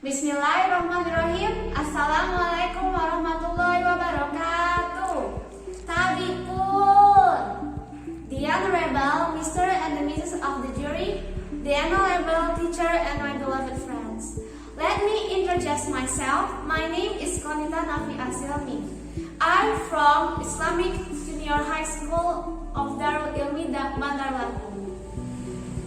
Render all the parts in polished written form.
Bismillahirrahmanirrahim. Assalamualaikum warahmatullahi wabarakatuh. Tabikun. The Honorable Mr. and the Mrs. of the jury, the Honorable teacher and my beloved friends. Let me introduce myself. My name is Qonita Nafiah Silmi. I'm from Islamic Senior High School of Daarul Ilmi, Bandar, Lampung.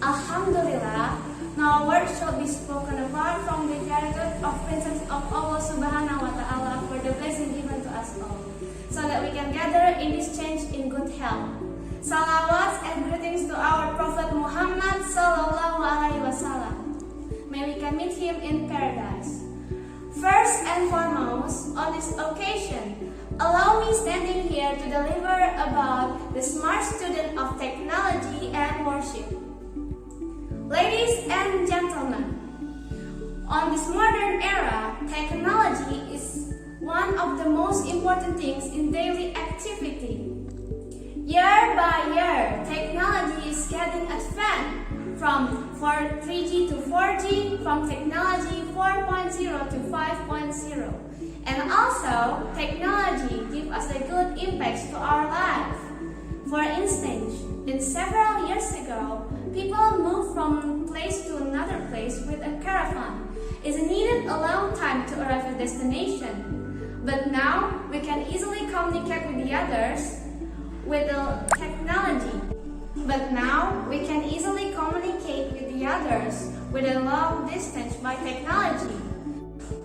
Alhamdulillah, no word shall be spoken apart from the gratitude of presence of Allah Subhanahu wa Ta'ala for the blessing given to us all, so that we can gather in this change in good health. Salawats and greetings to our Prophet Muhammad Sallallahu Alaihi Wasallam. May we can meet him in paradise. First and foremost, on this occasion, allow me standing here to deliver about the smart student of technology and worship. Ladies and gentlemen, on this modern era, technology is one of the most important things in daily activity. Year by year, technology is getting advanced from 3G to 4G, from technology 4.0 to 5.0. And also, technology gives us a good impact to our life. For instance, several years ago, people moved from place to another place with a caravan. It needed a long time to arrive at destination. But now, we can easily communicate with the others with the technology. With a long distance by technology.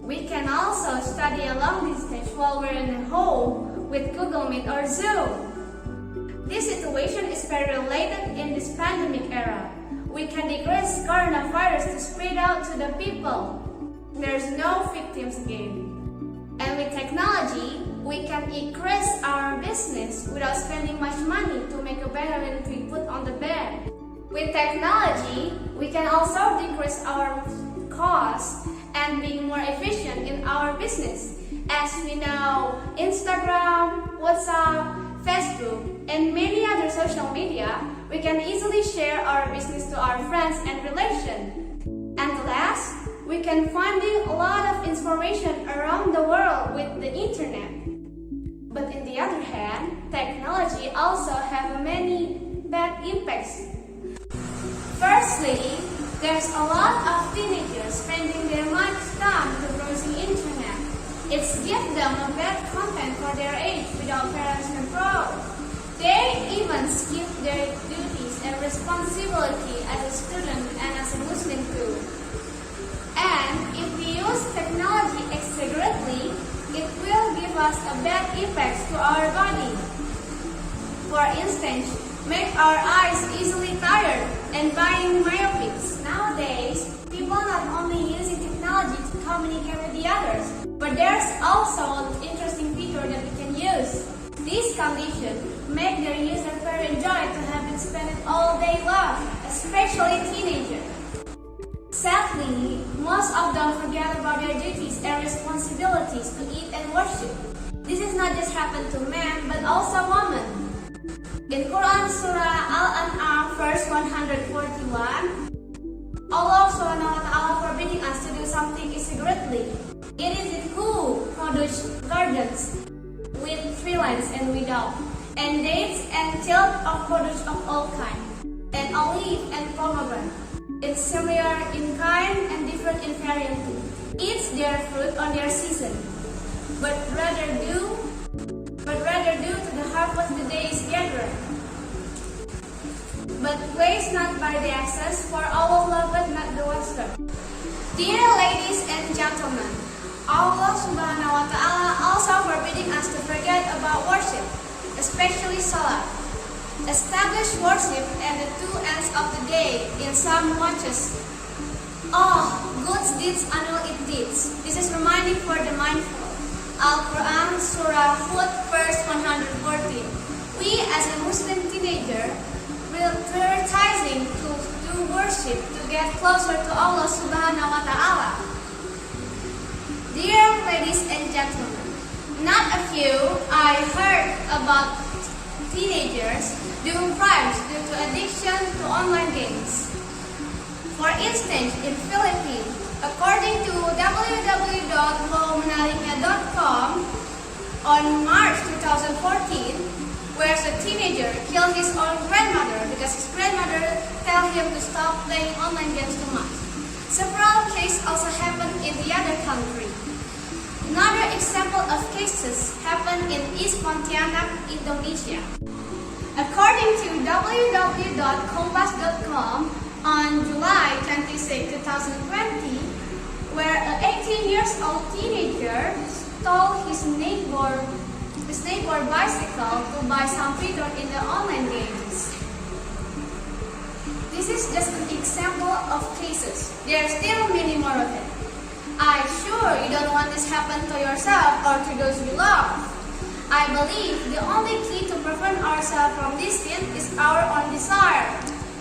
We can also study a long distance while we're in a home with Google Meet or Zoom. This situation is very related in this pandemic era. We can decrease coronavirus to spread out to the people. There's no victims again. And with technology, we can increase our business without spending much money to make a banner and we put on the bed. With technology, we can also decrease our costs and be more efficient in our business. As we know, Instagram, WhatsApp, Facebook, and many other social media, we can easily share our business to our friends and relations. And last, we can find a lot of information around the world with the internet. But on the other hand, technology also has many bad impacts. Firstly, there's a lot of teenagers spending their much time to browsing internet. It's gives them a bad content for their age without parents' control. They even skip their duties and responsibility as a student and as a Muslim too. And if we use technology exaggerately, it will give us a bad impact to our body. For instance, make our eyes easily tired and buying myopics. Nowadays, people not only using technology to communicate with the others, but there's also an interesting feature that we can use. These conditions make their user very enjoy to have it spend it all day long, especially teenagers. Sadly, most of them forget about their duties and responsibilities to eat and worship. This is not just happened to men, but also women. In Quran Surah Al-An'am verse 141, Allah SWT forbidding us to do something secretly. It is it who produce gardens with tree lines and without, and dates and fields of produce of all kinds, and olive and pomegranate. It's similar in kind and different in variety. Eats their fruit on their season, but rather due to the harvest the day is gathered. But waste not by the excess, for Allah loveth not the waster. Dear ladies and gentlemen, Allah Subhanahu wa Ta'ala also forbidding us to forget about worship, especially salat. Establish worship at the two ends of the day in some watches. Oh, good deeds annul it deeds. This is reminding for the mindful. Al-Quran Surah Hud verse 114. We as a Muslim teenager will prioritizing to do worship to get closer to Allah Subhanahu wa Ta'ala. Dear ladies and gentlemen, not a few I heard about teenagers doing crimes due to addiction to online games. For instance, in Philippines, according to www.lowmenariknya.com on March 2014, where a teenager killed his own grandmother because his grandmother told him to stop playing online games too much. Several cases also happened in the other country. Another example of cases happened in East Pontianak, Indonesia. According to www.kompas.com, on July 26, 2020, where an 18-year-old teenager stole his neighbor bicycle to buy some feeder in the online games. This is just an example of cases. There are still many more of it. I'm sure you don't want this happen to yourself or to those you love. I believe the only key to prevent ourselves from this sin is our own desire.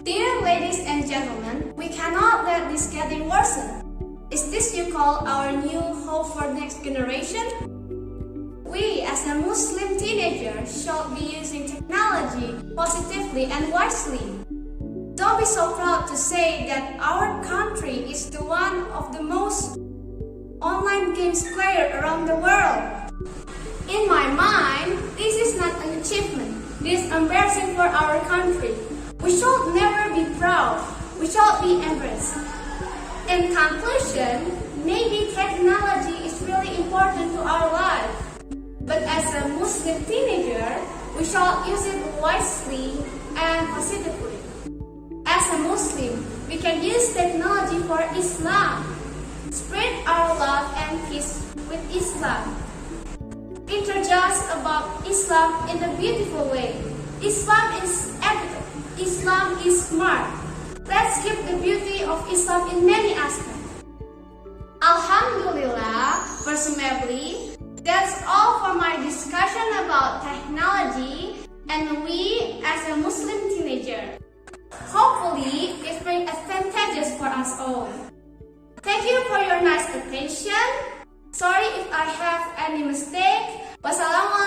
Dear ladies and gentlemen, we cannot let this getting worsen. Is this you call our new hope for next generation? We as a Muslim teenager should be using technology positively and wisely. Don't be so proud to say that our country is the one of the most online games player around the world. In my mind, this is not an achievement. This is embarrassing for our country. We should never be proud. We should be embarrassed. In conclusion, maybe technology is really important to our life. But as a Muslim teenager, we should use it wisely and positively. As a Muslim, we can use technology for Islam. Spread our love and peace with Islam. Introduce about Islam in a beautiful way. Islam is ethical. Islam is smart. Let's keep the beauty of Islam in many aspects. Alhamdulillah, presumably, that's all for my discussion about technology and we as a Muslim teenager. Hopefully, it brings advantages for us all. Thank you for your nice attention. Sorry if I have any mistake. Wassalamualaikum.